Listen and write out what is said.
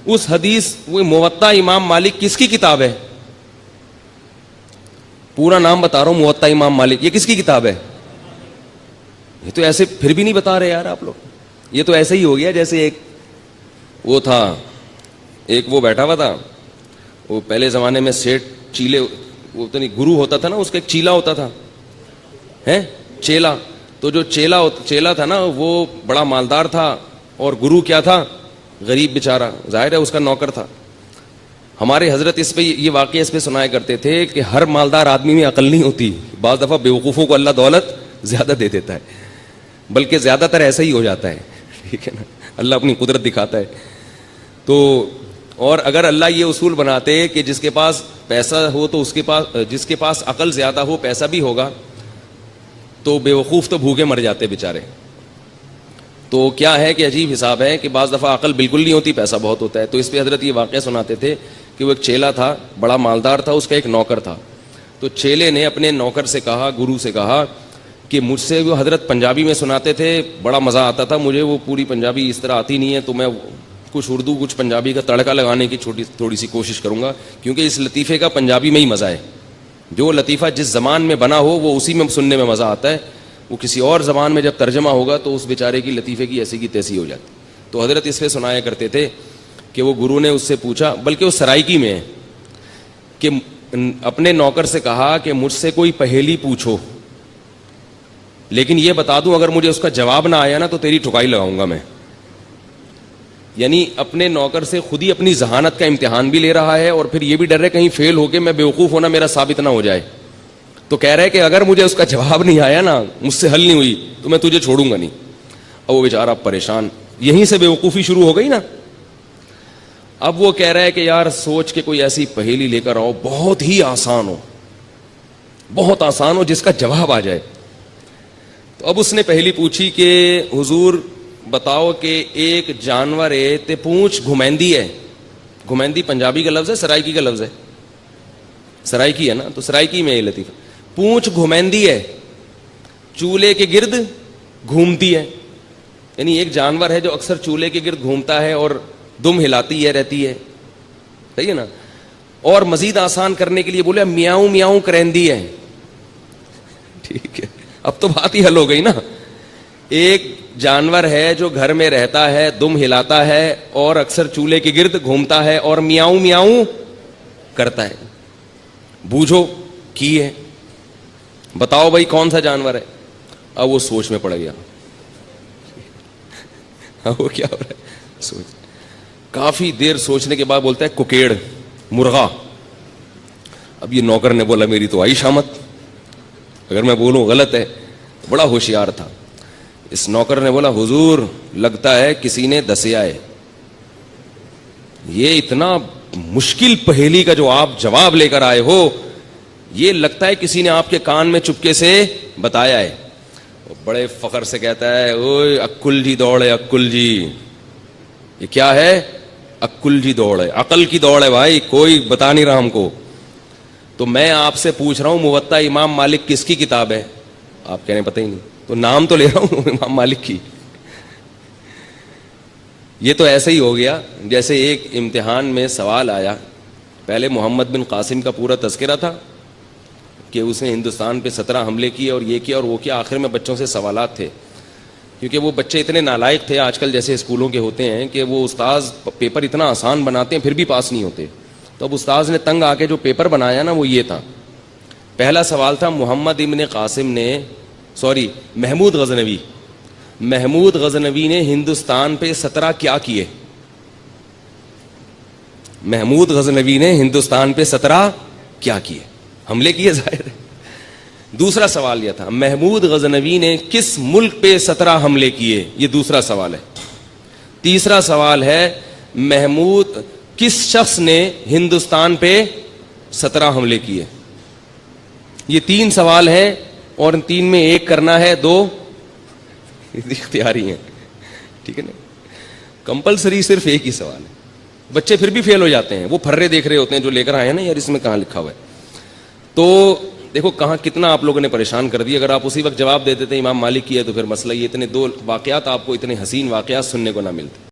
اس حدیث وہ موطا امام مالک کس کی کتاب ہے؟ پورا نام بتا رہا ہوں، موطا امام مالک، یہ کس کی کتاب ہے؟ یہ تو ایسے پھر بھی نہیں بتا رہے یار آپ لوگ. یہ تو ایسے ہی ہو گیا جیسے ایک وہ تھا، ایک وہ بیٹھا ہوا تھا، وہ پہلے زمانے میں سیٹ چیلے، وہ تو نہیں گرو ہوتا تھا نا، اس کا ایک چیلا ہوتا تھا ہے چیلا. تو جو چیلا تھا نا وہ بڑا مالدار تھا، اور گرو کیا تھا؟ غریب بیچارہ، ظاہر ہے اس کا نوکر تھا. ہمارے حضرت اس پہ یہ واقعہ اس پہ سنایا کرتے تھے کہ ہر مالدار آدمی میں عقل نہیں ہوتی، بعض دفعہ بیوقوفوں کو اللہ دولت زیادہ دے دیتا ہے، بلکہ زیادہ تر ایسا ہی ہو جاتا ہے. ٹھیک ہے نا، اللہ اپنی قدرت دکھاتا ہے. تو اور اگر اللہ یہ اصول بناتے کہ جس کے پاس پیسہ ہو تو اس کے پاس، جس کے پاس عقل زیادہ ہو پیسہ بھی ہوگا، تو بیوقوف تو بھوکے مر جاتے بیچارے. تو کیا ہے کہ عجیب حساب ہے کہ بعض دفعہ عقل بالکل نہیں ہوتی، پیسہ بہت ہوتا ہے. تو اس پہ حضرت یہ واقعہ سناتے تھے کہ وہ ایک چیلا تھا، بڑا مالدار تھا، اس کا ایک نوکر تھا. تو چیلے نے اپنے نوکر سے کہا، گرو سے کہا کہ مجھ سے، وہ حضرت پنجابی میں سناتے تھے، بڑا مزہ آتا تھا مجھے، وہ پوری پنجابی اس طرح آتی نہیں ہے، تو میں کچھ اردو کچھ پنجابی کا تڑکا لگانے کی تھوڑی سی کوشش کروں گا، کیونکہ اس لطیفے کا پنجابی میں ہی مزہ ہے. جو لطیفہ جس زبان میں بنا ہو وہ اسی میں سننے میں مزہ آتا ہے، وہ کسی اور زبان میں جب ترجمہ ہوگا تو اس بیچارے کی لطیفے کی ایسی کی تیسی ہو جاتی. تو حضرت اس پہ سنایا کرتے تھے کہ وہ گرو نے اس سے پوچھا، بلکہ وہ سرائکی میں ہے، کہ اپنے نوکر سے کہا کہ مجھ سے کوئی پہیلی پوچھو، لیکن یہ بتا دوں اگر مجھے اس کا جواب نہ آیا نا تو تیری ٹھکائی لگاؤں گا میں. یعنی اپنے نوکر سے خود ہی اپنی ذہانت کا امتحان بھی لے رہا ہے، اور پھر یہ بھی ڈر ہے کہیں فیل ہو کے میں بیوقوف ہونا میرا ثابت نہ ہو جائے. تو کہہ رہے کہ اگر مجھے اس کا جواب نہیں آیا نا، مجھ سے حل نہیں ہوئی، تو میں تجھے چھوڑوں گا نہیں. اب وہ بیچارہ پریشان، یہیں سے بیوقوفی شروع ہو گئی نا. اب وہ کہہ رہا ہے کہ یار سوچ کے کوئی ایسی پہیلی لے کر آؤ بہت ہی آسان ہو، بہت آسان ہو، جس کا جواب آ جائے. تو اب اس نے پہلی پوچھی کہ حضور بتاؤ کہ ایک جانور ہے تے پونچھ گھمیندی ہے. گھمیندی پنجابی کا لفظ ہے، سرائکی کا لفظ ہے، سرائکی ہے نا، تو سرائکی میں یہ لطیفہ. پونچھ گھمیندی ہے، چولہے کے گرد گھومتی ہے. یعنی ایک جانور ہے جو اکثر چولہے کے گرد گھومتا ہے اور دم ہلاتی ہے رہتی ہے، صحیح ہے نا. اور مزید آسان کرنے کے لیے بولے میاؤں میاؤں کرندی ہے. ٹھیک ہے، اب تو بات ہی حل ہو گئی نا. ایک جانور ہے جو گھر میں رہتا ہے، دم ہلاتا ہے اور اکثر چولہے کے گرد گھومتا ہے اور میاؤں میاؤں کرتا ہے. بوجھو کی ہے، بتاؤ بھائی کون سا جانور ہے. اب وہ سوچ میں پڑ گیا. اب وہ کیا ہو رہا ہے، سوچ. کافی دیر سوچنے کے بعد بولتا ہے ککیڑ، مرغا. اب یہ نوکر نے بولا میری تو آئی شامت، اگر میں بولوں غلط ہے. بڑا ہوشیار تھا. اس نوکر نے بولا حضور لگتا ہے کسی نے دسیا ہے، یہ اتنا مشکل پہیلی کا جو آپ جواب لے کر آئے ہو، یہ لگتا ہے کسی نے آپ کے کان میں چپکے سے بتایا ہے. بڑے فخر سے کہتا ہے اوئے عقل جی دوڑ ہے، عقل جی. یہ کیا ہے؟ عقل جی دوڑ ہے، عقل کی دوڑ ہے بھائی، کوئی بتا نہیں رہا ہم کو. تو میں آپ سے پوچھ رہا ہوں موطا امام مالک کس کی کتاب ہے؟ آپ کہہ رہے ہیں پتہ ہی نہیں. تو نام تو لے رہا ہوں امام مالک کی. یہ تو ایسے ہی ہو گیا جیسے ایک امتحان میں سوال آیا. پہلے محمد بن قاسم کا پورا تذکرہ تھا کہ اس نے ہندوستان پہ 17 حملے کیے اور یہ کیا اور وہ کیا. آخر میں بچوں سے سوالات تھے، کیونکہ وہ بچے اتنے نالائق تھے، آج کل جیسے اسکولوں کے ہوتے ہیں کہ وہ استاذ پیپر اتنا آسان بناتے ہیں پھر بھی پاس نہیں ہوتے. تو اب استاذ نے تنگ آ کے جو پیپر بنایا نا وہ یہ تھا. پہلا سوال تھا محمود غزنوی نے ہندوستان پہ 17 کیا کیے؟ محمود غزنوی نے ہندوستان پہ 17 کیا کیے؟ حملے کیے ظاہر ہے. دوسرا سوال یہ تھا محمود غزنوی نے کس ملک پہ 17 حملے کیے؟ یہ دوسرا سوال ہے. تیسرا سوال ہے کس شخص نے ہندوستان پہ 17 حملے کیے؟ یہ 3 سوال ہیں اور ان 3 میں ایک کرنا ہے، 2 اختیاری ہیں. ٹھیک ہے نا، کمپلسری صرف ایک ہی سوال ہے. بچے پھر بھی فیل ہو جاتے ہیں، وہ پھرے دیکھ رہے ہوتے ہیں جو لے کر آئے ہیں نا یار اس میں کہاں لکھا ہوا ہے. تو دیکھو کہاں کتنا آپ لوگوں نے پریشان کر دیا. اگر آپ اسی وقت جواب دے دیتے امام مالک کی ہے تو پھر مسئلہ یہ اتنے 2 واقعات آپ کو اتنے حسین واقعات سننے کو نہ ملتے.